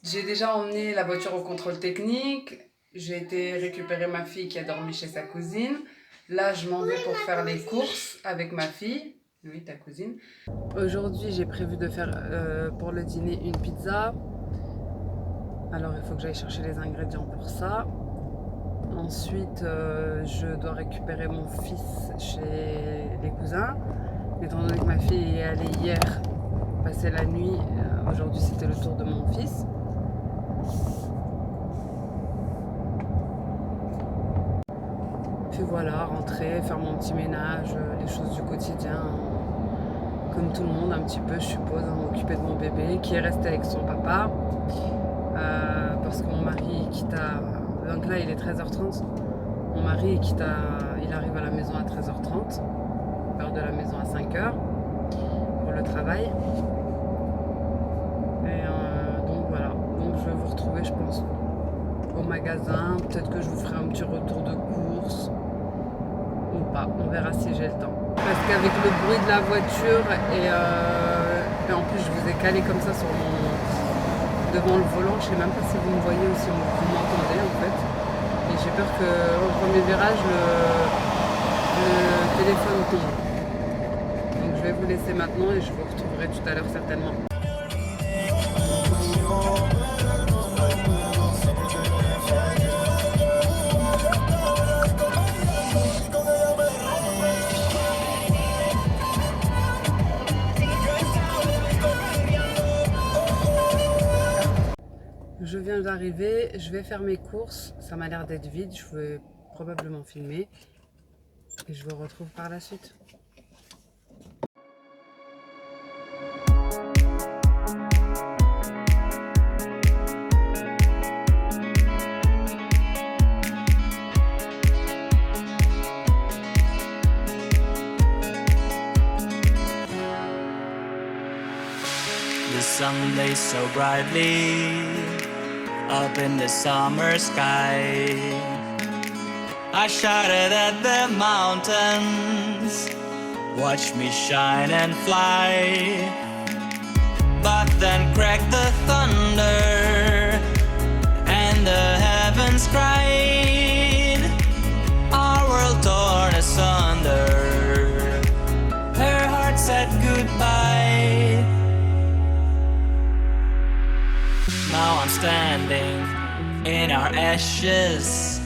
J'ai déjà emmené la voiture au contrôle technique. J'ai été récupérer ma fille qui a dormi chez sa cousine. Là, je m'en vais pour faire les courses avec ma fille. Oui, ta cousine. Aujourd'hui, j'ai prévu de faire pour le dîner une pizza. Alors, il faut que j'aille chercher les ingrédients pour ça. Ensuite, je dois récupérer mon fils chez les cousins. Étant donné que ma fille est allée hier passer la nuit, aujourd'hui c'était le tour de mon fils. Puis voilà, rentrer, faire mon petit ménage, les choses du quotidien, comme tout le monde un petit peu je suppose, m'occuper de mon bébé qui est resté avec son papa. Parce que mon mari quitte à... Donc là il est 13h30, mon mari il arrive à la maison à 13h30, heure de la maison à 5h pour le travail. Et donc voilà, donc je vais vous retrouver je pense au magasin, peut-être que je vous ferai un petit retour de course ou pas, on verra si j'ai le temps. Parce qu'avec le bruit de la voiture et en plus je vous ai calé comme ça devant le volant, je sais même pas si vous me voyez ou si vous m'entendez en fait. Et j'ai peur qu'au premier virage le téléphone tombe. Donc je vais vous laisser maintenant et je vous retrouverai tout à l'heure certainement. Je viens d'arriver, je vais faire mes courses, ça m'a l'air d'être vide, je vais probablement filmer et je vous retrouve par la suite. The sun lays so brightly up in the summer sky. I shouted at the mountains, watch me shine and fly. But then cracked the thunder and the heavens cried. Our world torn asunder, her heart said goodbye. Now I'm standing in our ashes,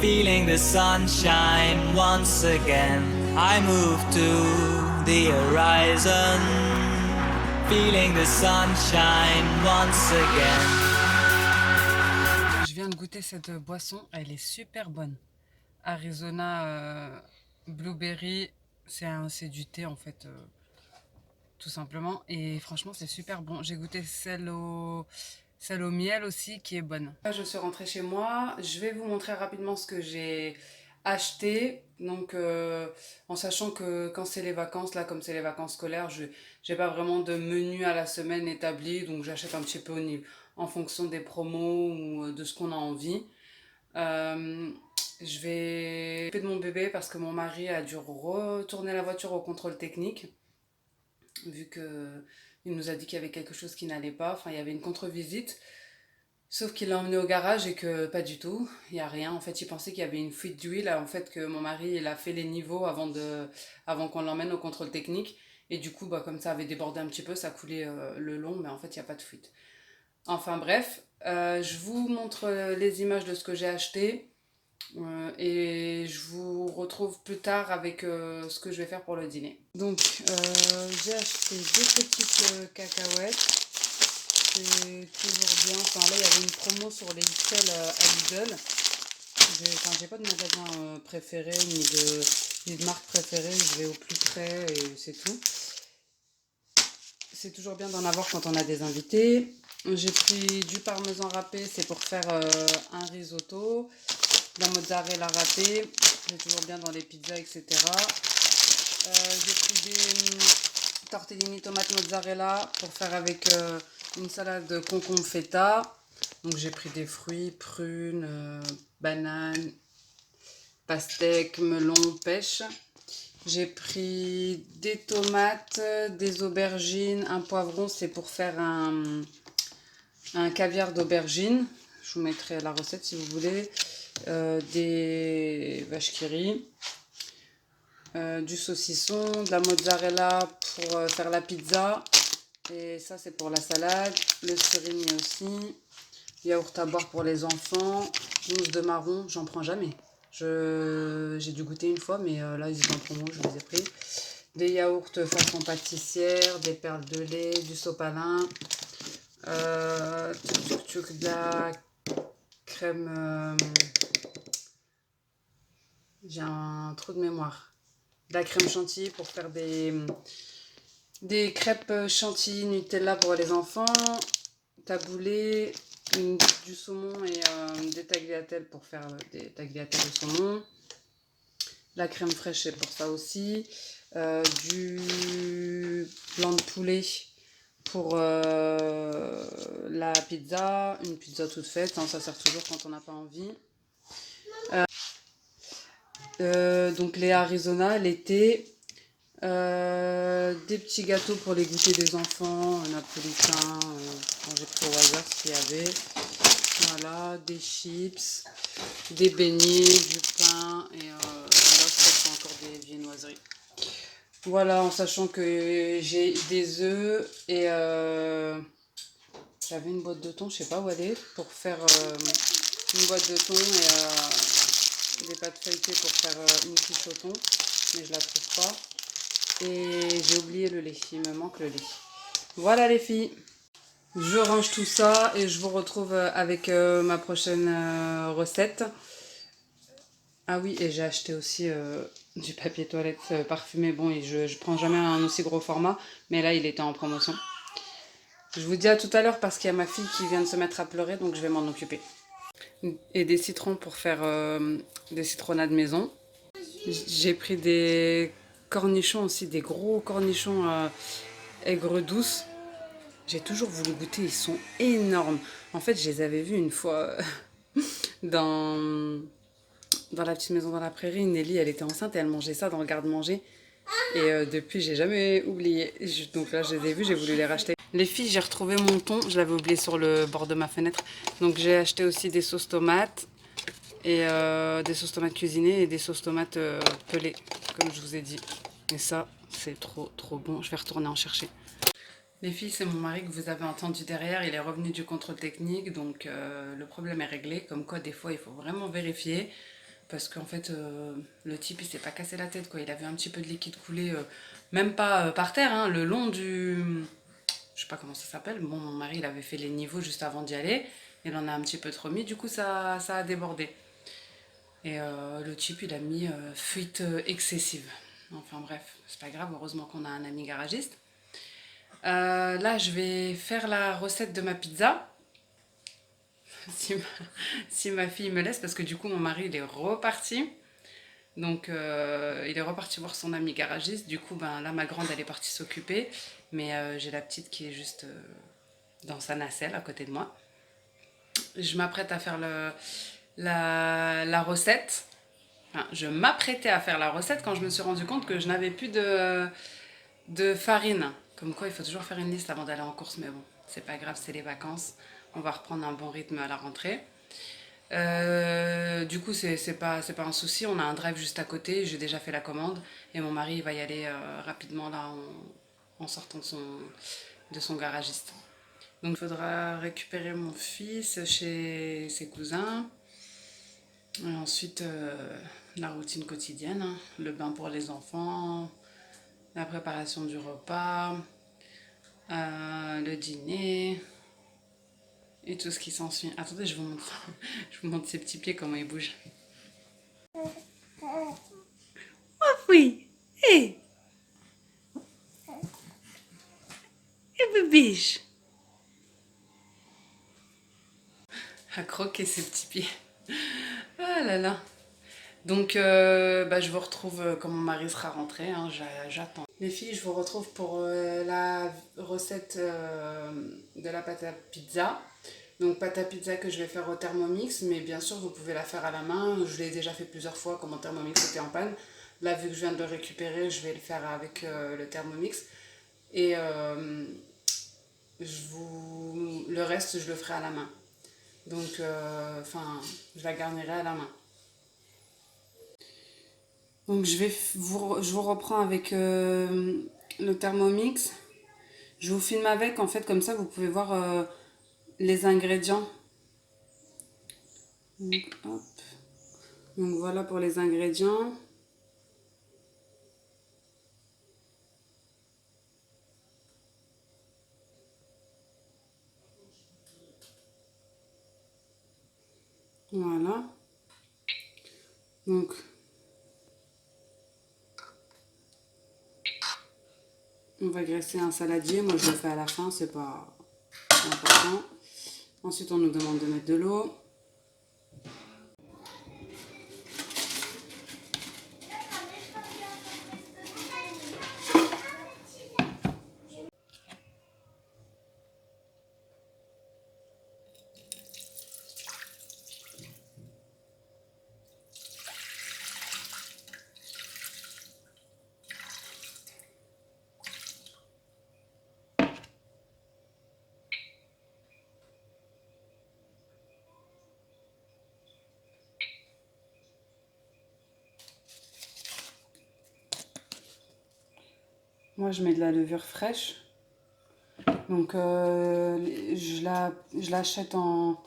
feeling the sunshine once again. I move to the horizon, feeling the sunshine once again. Je viens de goûter cette boisson, elle est super bonne. Arizona Blueberry, c'est du thé en fait, tout simplement. Et franchement, c'est super bon. J'ai goûté celle au miel aussi qui est bonne. Là, je suis rentrée chez moi. Je vais vous montrer rapidement ce que j'ai acheté. Donc, en sachant que quand c'est les vacances, là, comme c'est les vacances scolaires, je n'ai pas vraiment de menu à la semaine établi. Donc, j'achète un petit peu en fonction des promos ou de ce qu'on a envie. Je vais m'occuper de mon bébé parce que mon mari a dû retourner la voiture au contrôle technique vu que il nous a dit qu'il y avait quelque chose qui n'allait pas, enfin il y avait une contre-visite, sauf qu'il l'a emmené au garage et que pas du tout, il n'y a rien. En fait, il pensait qu'il y avait une fuite d'huile, en fait que mon mari il a fait les niveaux avant qu'on l'emmène au contrôle technique, et du coup bah, comme ça avait débordé un petit peu, ça coulait le long, mais en fait il n'y a pas de fuite. Enfin bref, je vous montre les images de ce que j'ai acheté. Et je vous retrouve plus tard avec ce que je vais faire pour le dîner. Donc, j'ai acheté deux petites cacahuètes. C'est toujours bien. Enfin, là, il y avait une promo sur les XL à Lidl. J'ai pas de magasin préféré ni de marque préférée. Je vais au plus près et c'est tout. C'est toujours bien d'en avoir quand on a des invités. J'ai pris du parmesan râpé, c'est pour faire un risotto. La mozzarella râpée, c'est toujours bien dans les pizzas, etc. J'ai pris des tortellini tomate mozzarella pour faire avec une salade concombre feta. Donc j'ai pris des fruits, prunes, bananes, pastèques, melons, pêche. J'ai pris des tomates, des aubergines, un poivron, c'est pour faire un caviar d'aubergine. Je vous mettrai la recette si vous voulez. Des vaches qui rient. Du saucisson, de la mozzarella pour faire la pizza. Et ça, c'est pour la salade. Le surimi aussi. Yaourt à boire pour les enfants. Mousse de marron, j'en prends jamais. J'ai dû goûter une fois, mais là, ils étaient en promo, je les ai pris. Des yaourts façon pâtissière, des perles de lait, du sopalin. De la crème. J'ai un trou de mémoire. De la crème chantilly pour faire des crêpes chantilly Nutella pour les enfants. Taboulé, du saumon et des tagliatelles pour faire des tagliatelles au saumon. La crème fraîche, c'est pour ça aussi. Du blanc de poulet pour la pizza. Une pizza toute faite, hein, ça sert toujours quand on n'a pas envie. Donc les Arizona, l'été. Des petits gâteaux pour les goûters des enfants, un napolitain, j'ai pris au hasard ce qu'il y avait. Voilà, des chips, des beignets, du pain et là je crois que c'est encore des viennoiseries. Voilà, en sachant que j'ai des œufs et j'avais une boîte de thon, je sais pas où elle est, pour faire une boîte de thon et des pâtes feuilletées pour faire une quiche au thon, mais je la trouve pas. Et j'ai oublié le lait, il me manque le lait. Voilà les filles, je range tout ça et je vous retrouve avec ma prochaine recette. Ah oui, et j'ai acheté aussi du papier toilette parfumé. Bon, et je prends jamais un aussi gros format, mais là il était en promotion. Je vous dis à tout à l'heure parce qu'il y a ma fille qui vient de se mettre à pleurer, donc je vais m'en occuper. Et des citrons pour faire des citronnades maison. J'ai pris des cornichons aussi, des gros cornichons aigre douce. J'ai toujours voulu goûter, ils sont énormes. En fait, je les avais vus une fois dans la petite maison dans la prairie. Nelly, elle était enceinte et elle mangeait ça dans le garde-manger. Et depuis, j'ai jamais oublié. Donc là, je les ai vus, j'ai voulu les racheter. Les filles, j'ai retrouvé mon thon. Je l'avais oublié sur le bord de ma fenêtre. Donc j'ai acheté aussi des sauces tomates. Et des sauces tomates cuisinées et des sauces tomates pelées, comme je vous ai dit. Et ça, c'est trop trop bon. Je vais retourner en chercher. Les filles, c'est mon mari que vous avez entendu derrière. Il est revenu du contrôle technique, donc le problème est réglé. Comme quoi, des fois, il faut vraiment vérifier. Parce qu'en fait, le type, il s'est pas cassé la tête, quoi. Il avait un petit peu de liquide coulé, même pas par terre, hein, le long du... Je sais pas comment ça s'appelle. Bon, mon mari, il avait fait les niveaux juste avant d'y aller. Il en a un petit peu trop mis, du coup, ça a débordé. Et le type, il a mis fuite excessive. Enfin bref, c'est pas grave, heureusement qu'on a un ami garagiste. Là, je vais faire la recette de ma pizza. Si ma fille me laisse, parce que du coup, mon mari, il est reparti. Donc, il est reparti voir son ami garagiste. Du coup, ben, là, ma grande, elle est partie s'occuper. Mais j'ai la petite qui est juste dans sa nacelle à côté de moi. Je m'apprête à faire la recette. Enfin, je m'apprêtais à faire la recette quand je me suis rendu compte que je n'avais plus de farine. Comme quoi, il faut toujours faire une liste avant d'aller en course, mais bon, c'est pas grave, c'est les vacances. On va reprendre un bon rythme à la rentrée. Du coup, c'est pas un souci. On a un drive juste à côté. J'ai déjà fait la commande et mon mari il va y aller rapidement là en sortant de son garagiste. Donc, il faudra récupérer mon fils chez ses cousins. Et ensuite, la routine quotidienne, hein. Le bain pour les enfants, la préparation du repas, le dîner et tout ce qui s'ensuit. Attendez, je vous montre, je vous montre ses petits pieds, comment ils bougent. Oh oui, hé, et bébé, à croquer ses petits pieds. Ah là là. Donc, je vous retrouve quand mon mari sera rentré, hein, j'attends. Les filles, je vous retrouve pour la recette de la pâte à pizza. Donc, pâte à pizza que je vais faire au Thermomix, mais bien sûr, vous pouvez la faire à la main. Je l'ai déjà fait plusieurs fois quand mon Thermomix était en panne. Là, vu que je viens de le récupérer, je vais le faire avec le Thermomix. Et le reste, je le ferai à la main. Donc, je la garnirai à la main. Donc, je vous reprends avec le Thermomix. Je vous filme avec, en fait, comme ça, vous pouvez voir les ingrédients. Donc, hop. Donc, voilà pour les ingrédients. Voilà. Donc, on va graisser un saladier. Moi, je le fais à la fin, c'est pas important. Ensuite, on nous demande de mettre de l'eau. Moi, je mets de la levure fraîche. Donc, je l'achète en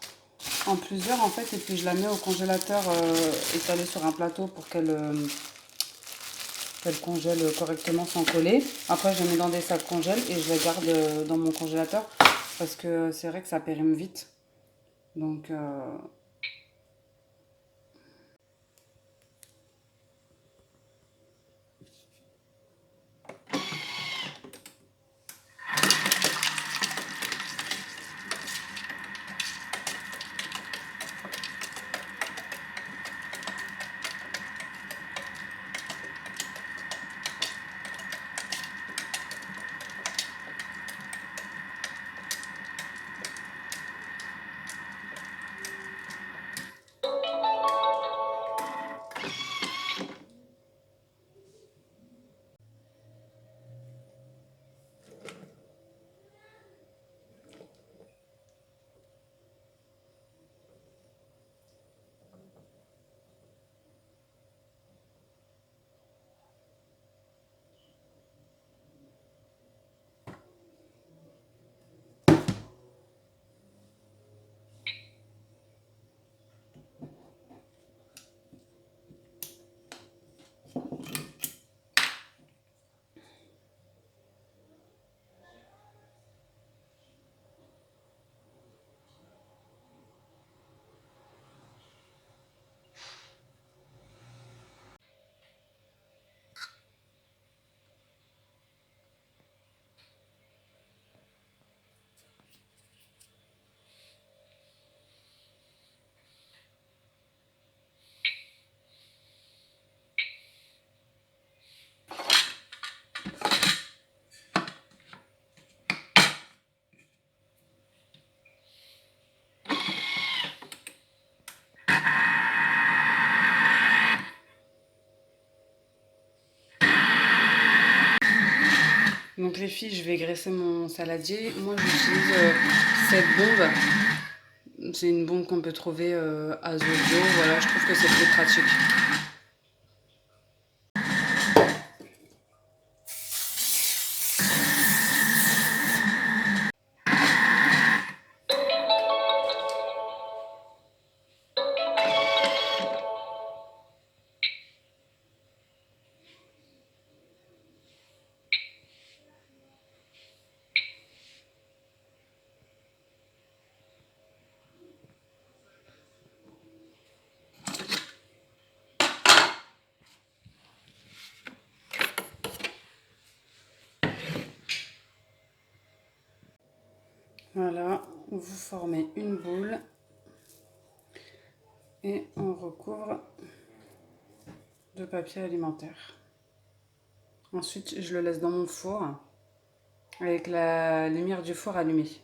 plusieurs, en fait, et puis je la mets au congélateur étalée sur un plateau pour qu'elle congèle correctement sans coller. Après, je la mets dans des sacs congèle et je la garde dans mon congélateur parce que c'est vrai que ça périme vite. Donc, donc les filles, je vais graisser mon saladier. Moi, j'utilise cette bombe. C'est une bombe qu'on peut trouver à Zozo. Voilà, je trouve que c'est plus pratique. Voilà, vous formez une boule et on recouvre de papier alimentaire. Ensuite, je le laisse dans mon four avec la lumière du four allumée.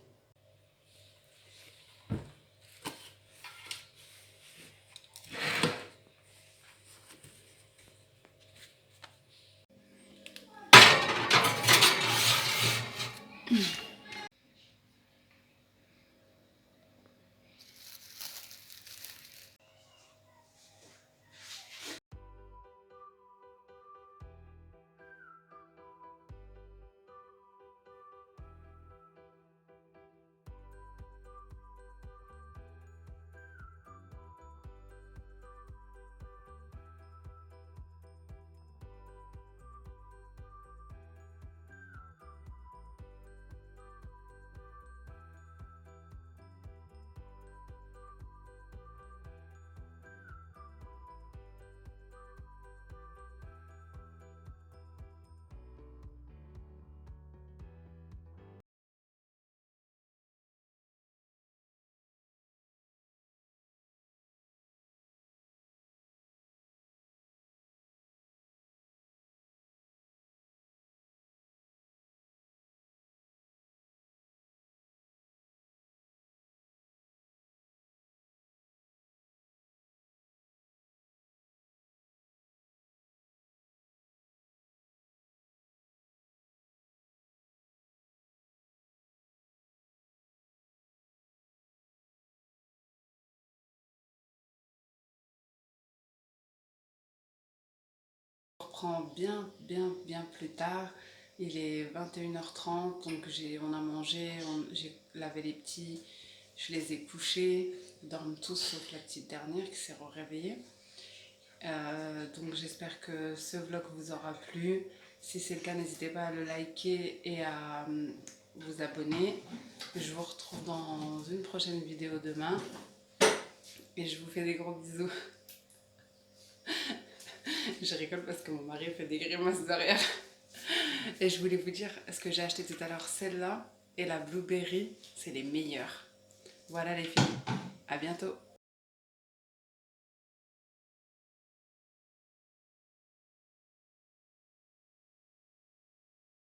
reprend bien plus tard. Il est 21h30, donc on a mangé, j'ai lavé les petits, je les ai couchés. Ils dorment tous sauf la petite dernière qui s'est réveillée. Donc j'espère que ce vlog vous aura plu. Si c'est le cas, n'hésitez pas à le liker et à vous abonner. Je vous retrouve dans une prochaine vidéo demain. Et je vous fais des gros bisous. Je rigole parce que mon mari fait des grimaces derrière. Et je voulais vous dire, ce que j'ai acheté tout à l'heure, celle-là et la blueberry, c'est les meilleures. Voilà les filles, à bientôt.